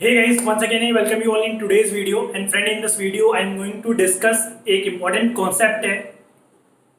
Hey guys, once again I welcome you all in today's video and friend in this video I am going to discuss एक important concept है।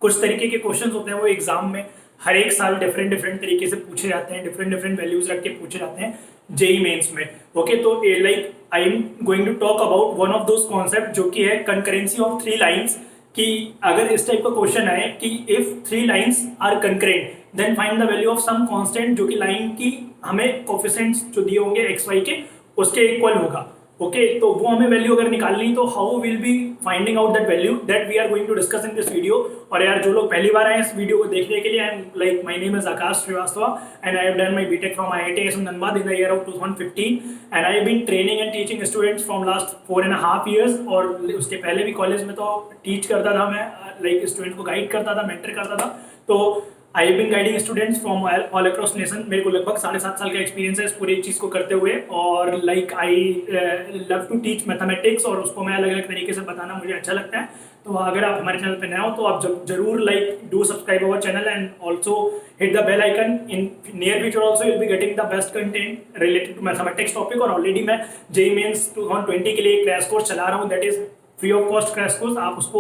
कुछ तरीके के questions होते हैं वो एग्जाम में हर एक साल डिफरेंट डिफरेंट तरीके से पूछे जाते हैं, डिफरेंट डिफरेंट वैल्यूज रख के पूछे जाते हैं जेई मेंस में। ओके, तो like I am going to talk about one of those concept जो कि है कंकरेंसी ऑफ थ्री लाइंस। कि अगर इस टाइप का क्वेश्चन आए कि if three lines are concurrent then find the value of some constant जो कि लाइन की हमें कोफिशिएंट्स जो दिए होंगे एक्स वाई के उसके इक्वल होगा। ओके, तो वो हमें वैल्यू अगर निकालनी तो how will be finding out that value that we are going to discuss in this video. और यार जो लोग पहली बार आए इस वीडियो को देखने के लिए, I am like my name is Akash Shrivastava and I have done my BTech from IIT in Dhanbad in the year of 2015 and I have been training and teaching students from last 4.5 years। और उसके पहले भी college में तो teach करता था मैं, like student को गाइड करता था, मेंटर करता था। तो I have been guiding students from all across nation. मेरे को लगभग 7.5 साल का एक्सपीरियंस है इस पूरी चीज़ को करते हुए। और like I love to teach mathematics और उसको मैं अलग अलग तरीके से बताना मुझे अच्छा लगता है। तो अगर आप हमारे चैनल पे नए हो तो आप जरूर like do subscribe our channel and also hit the bell icon. In near future also you'll be getting the best content related to mathematics topic. और ऑलरेडी मैं जेईई मेंस 2020 के लिए एक क्रैश कोर्स चला रहा हूँ, that is free of cost crash course. आप उसको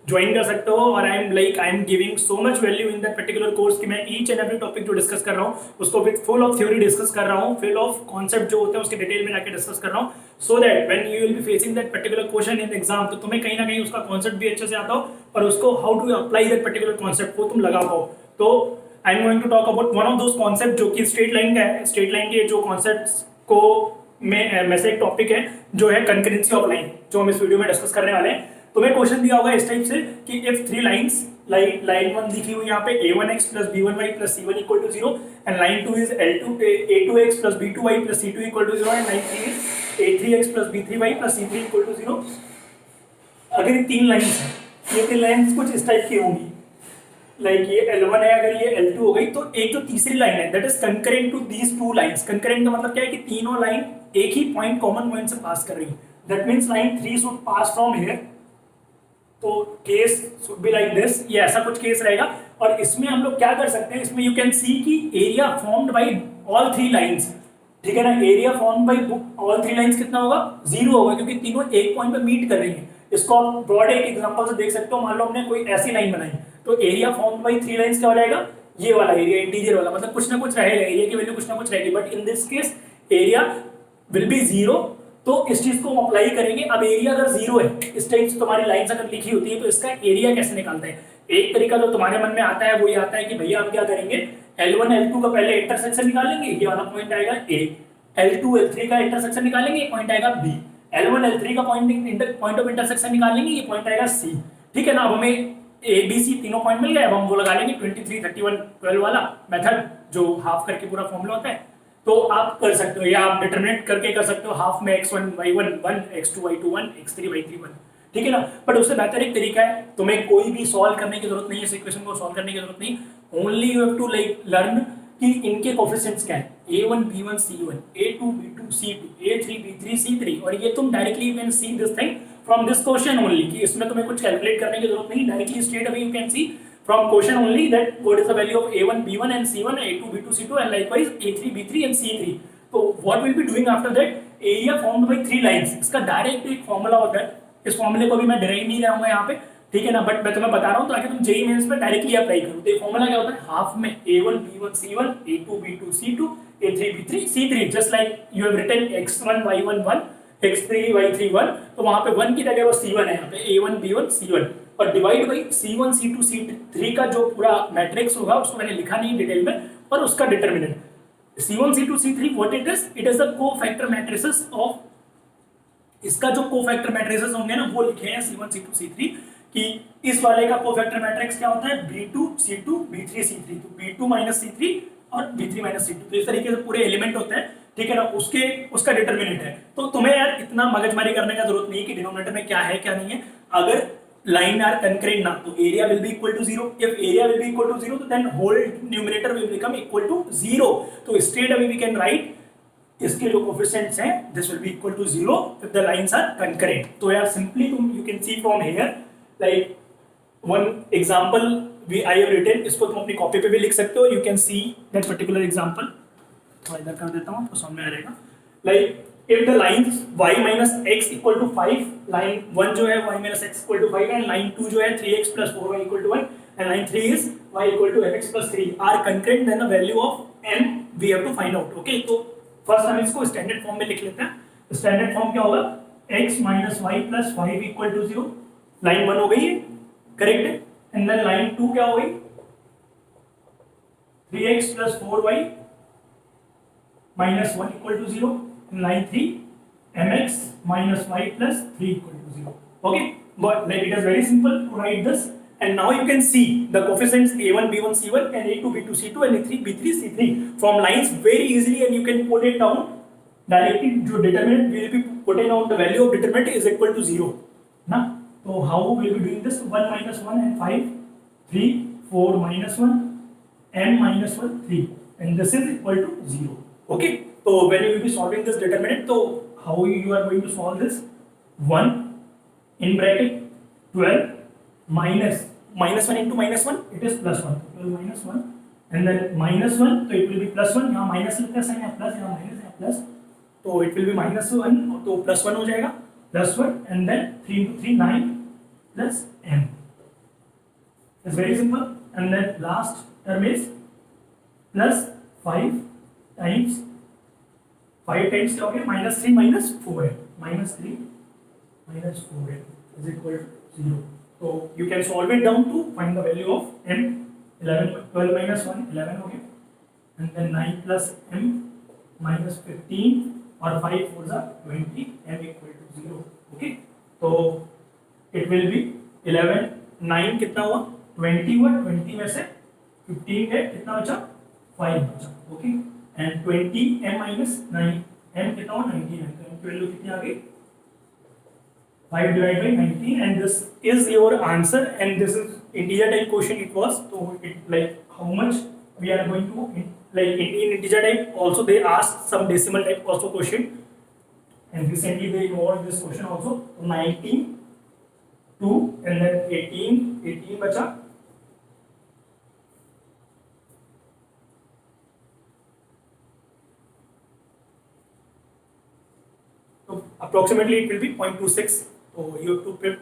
ज्वाइन कर सकते हो और I am giving so much value in that particular course कि मैं ईच एंड एवरी टॉपिक जो डिस्कस कर रहा हूँ उसको with full of theory discuss कर रहा हूँ, फुल ऑफ कॉन्सेप्ट जो होते हैं उसके डिटेल में जाके डिस्कस कर रहा हूँ, so that when you will be facing that particular question in exam तो तुम्हें कहीं ना कहीं उसका कॉन्सेप्ट भी अच्छे से आता हो और उसको how to apply that particular concept को तुम लगा पाओ। तो I am going to talk about one of those concept जो कि स्ट्रेट लाइन का है। स्ट्रेट लाइन के जो कॉन्सेप्ट्स को में से एक टॉपिक है जो है कंकरेंसी ऑफ लाइन, जो हम इस वीडियो में डिस्कस करने वाले हैं। तुम्हें क्वेश्चन दिया होगा इस टाइप से कि इफ थ्री लाइंस लाइन 1 लिखी हुई यहाँ पे a1x plus b1y plus c1 equal to 0 and line 2 is a2x plus b2y plus c2 equal to 0 and line 3 is a3x plus b3y plus c3 equal to 0। अगर ये तीन lines हैं, ये तीन लाइंस कुछ इस टाइप की होंगी, लाइक ये L1 है, अगर ये L2 हो गई तो एक जो तीसरी लाइन है that is concurrent to these two lines. Concurrent का मतलब क्या है कि तीनों लाइन एक ही पॉइंट कॉमन पॉइंट से पास कर रही है, that means line 3 should pass from here. तो case should be like this, ये ऐसा कुछ केस रहेगा। और इसमें हम लोग क्या कर सकते हैं, इसमें यू कैन सी कि area formed by all three lines, ठीक है ना। Area formed by all three lines कितना होगा, 0 होगा, क्योंकि तीनों एक पॉइंट पे मीट कर रही हैं। इसको आप ब्रॉड एक एग्जांपल से देख सकते हो। मान लो हमने कोई ऐसी लाइन बनाई तो area formed by three lines क्या हो जाएगा, ये वाला एरिया, इंटीजर वाला, मतलब कुछ ना कुछ रहेगा, एरिया की वैल्यू कुछ ना कुछ रहेगी। But in this case area will be 0। तो इस चीज को हम अप्लाई करेंगे। अब एरिया अगर 0 है, इस टाइप से तुम्हारी लाइंस अगर लिखी होती है तो इसका एरिया कैसे निकालते हैं। एक तरीका जो तुम्हारे मन में आता है वो ये आता है कि भैया हम क्या करेंगे, L1 L2 का पहले इंटरसेक्शन निकालेंगे, ये वाला पॉइंट आएगा A। L2 L3 का इंटरसेक्शन निकालेंगे, ये पॉइंट आएगा B। L1 L3 का पॉइंट ऑफ इंटरसेक्शन निकालेंगे, ये पॉइंट आएगा C। ठीक है ना। अब हमें A B C तीनों पॉइंट मिल गए। अब हम वो लगा लेंगे 23 31 12 वाला मेथड जो हाफ करके पूरा फॉर्मूला होता है। तो आप कर सकते हो या आप डिटरमिनेट करके कर सकते हो, हाफ में x1 y1 1 x2 y2 1 x3 y3 1, ठीक है ना। बट उससे बेहतर एक तरीका है, तुम्हें कोई भी सॉल्व करने की जरूरत नहीं है, इस इक्वेशन को सॉल्व करने की जरूरत नहीं। Only you have to like learn कि इनके कोफिशिएंट्स क्या है, a1 b1 c1 a2 b2 c2 a3 b3 c3। और ये तुम directly you can see this thing from this question only, कि इसमें तुम्हें कुछ कैलकुलेट करने की जरूरत नहीं, directly straight away you can see from question only that what is the value of a1 b1 and c1 a2 b2 c2 and likewise a3 b3 and c3। तो what we'll be doing after that, area formed by three lines, इसका direct एक formula होता है। इस फॉर्मूले को भी मैं डिराइव नहीं रहा यहाँ पे, ठीक है ना, बट मैं तुम्हें बता रहा हूँ ताकि तुम जेईई मेंस में डायरेक्टली अप्लाई करो। तो ये फॉर्मूला क्या होता है, हाफ में a1 b1 c1 a2 b2 c2 a3 b3 c3, just like you have written x1 y1 1 x3 y3 1। तो वहां पे 1 की जगह वो c1 है, यहाँ पे a1 b1 c1 और divide by c1 c2 c3 का जो पूरा मैट्रिक्स होगा उसको मैंने लिखा नहीं डिटेल में, और उसका determinant c1 c2 c3 what it is the cofactor matrices of, इसका जो कोफैक्टर मैट्रिसेस होंगे ना वो लिखे हैं c1 c2 c3 कि इस वाले का कोफैक्टर मैट्रिक्स क्या होता है, b2 c2 b3 c3, तो b2 c3 और b3 c2। तो इस तरीके से पूरे एलिमेंट होते हैं, ठीक है ना, उसका डिटरमिनेंट है। तो तुम्हें यार इतना मगजमारी करने का जरूरत नहीं है कि डिनोमिनेटर में क्या है क्या नहीं है। अगर line are concurrent ना तो area will be equal to 0। if area will be equal to 0 तो then whole numerator will become equal to 0। तो straight away we can write इसके जो coefficients हैं this will be equal to 0 if the lines are concurrent। तो यार simply तुम you can see from here like one example I have written, इसको तुम अपनी कॉपी पे भी लिख सकते हो। you can see that particular example, थोड़ा इधर कर देता हूँ तो समझ में आ जाएगा। like if the lines y minus x equal to 5, line 1 जो है y minus x equal to 5 and line 2 जो है 3x plus 4y equal to 1 and line 3 is y equal to mx plus 3 are concurrent, then the value of m we have to find out. Okay, तो first हम इसको standard form में लिख लेते हैं. Standard form क्या होगा? x minus y plus 5 equal to 0. Line 1 हो गई है, करेक्ट है. एंड देन लाइन 2 क्या हो गई? 3x plus 4y minus 1 equal to 0. And line 3 mx minus y plus 3 equal to 0. Okay, but like it is very simple to write this. And now you can see the coefficients a1 b1 c1 and a2 b2 c2 and a3 b3 c3 from lines very easily, and you can put it down directly. जो determinant will be putting out the value of determinant is equal to 0 ना. So how we will be doing this? 1 minus 1 and 5 3 4 minus 1 m minus 1 3 and this is equal to 0. Okay, so when you will be solving this determinant, so how you are going to solve this? 1 in bracket 12 minus 1 into minus 1, it is plus 1. 12 minus 1 and then minus 1, so it will be plus 1. यहाँ minus लिखते हैं, यहाँ plus, यहाँ minus, यहाँ plus, तो it will be minus 1, तो plus 1 हो जाएगा, plus 1 and then 3 into 3 9 plus m. It's very simple. And then last term is plus 5 times 5 times क्या हो गया? minus 3 minus 4m. minus 3 minus 4m is equal to 0. So you can solve it down to find the value of m. 12 minus 1 11 हो गया, and then 9 plus m minus 15 और 5 4 are 20 m equal to 0. Okay, so it will be 11 9 कितना हुआ? 20 हुआ. 20 में से 15 है, कितना बचा? 5 बचा. Okay, and 20 m minus 9 m कितना हुआ? 19. तो वैल्यू कितनी आ गई? 5 divided by 19 and this is your answer. And this is integer type question it was. So it like how much we are going to like in integer type also they asked some decimal type also question, and recently they involved this question also. So 19 2 and then 18 बचा. So approximately it will be 0.26. So you have to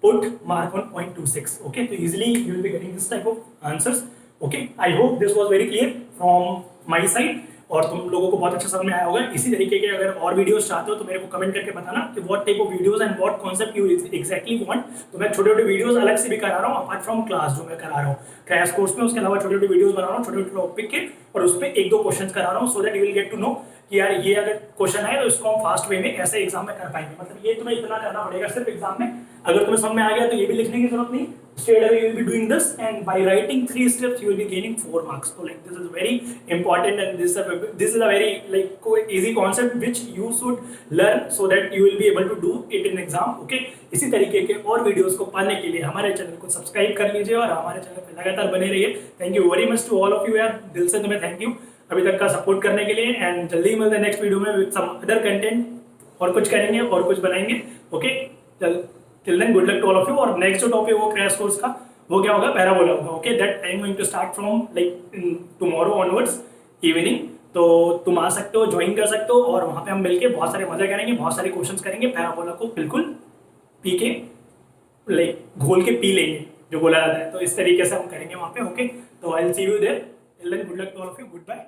put mark on 0.26. Okay, so easily you will be getting this type of answers. Okay, I hope this was very clear from my side और तुम लोगों को बहुत अच्छा समझ में आया होगा. इसी तरीके के अगर और वीडियोस चाहते हो तो मेरे को कमेंट करके बताना कि what type of videos and what concept you exactly want. तो मैं छोटे छोटे वीडियोस अलग से भी करा रहा हूँ अपार्ट फ्रॉम क्लास जो मैं करा रहा हूँ क्रैश कोर्स में. उसके अलावा छोटे छोटे वीडियोस बना रहा हूँ छोटे छोटे टॉपिक के, और उस पर 1-2 क्वेश्चन करा रहा हूँ so that you will get to know कि यार ये अगर क्वेश्चन है तो इसको हम फास्ट वे में कैसे एग्जाम में कर पाएंगे. मतलब ये तुम्हें इतना करना पड़ेगा सिर्फ एग्जाम में. अगर तुम्हें समझ में आ गया तो ये भी लिखने की जरूरत नहीं. Straight away you will be doing this, and by writing 3 steps you will be gaining 4 marks. So like this is very important, and this is a very like easy concept which you should learn so that you will be able to do it in exam. Okay, इसी तरीके के और videos को पाने के लिए हमारे channel को सब्सक्राइब कर लीजिए और हमारे चैनल पे लगातार बने रहिए. Thank you very much to all of you यार, दिल से तुम्हें थैंक यू अभी तक का सपोर्ट करने के लिए. एंड जल्दी ही मिलते हैं नेक्स्ट वीडियो में विद सम अदर कंटेंट. और कुछ करेंगे और कुछ बनाएंगे. ओके, चल till then good luck to all of you. और नेक्स्ट जो टॉपिक वो क्रैश कोर्स का वो क्या होगा? पैराबोला होगा. Okay, that I am going to start from like tomorrow onwards evening. तो तुम आ सकते हो, ज्वाइन कर सकते हो और वहाँ पे हम मिलके बहुत सारे मजे करेंगे, बहुत सारे क्वेश्चंस करेंगे. पैराबोला को बिल्कुल पी के लाइक घोल के पी लेंगे जो बोला जाता है. तो इस तरीके से हम करेंगे वहाँ पे. ओके, तो I will see you there. Till then good luck to all of you. Good bye.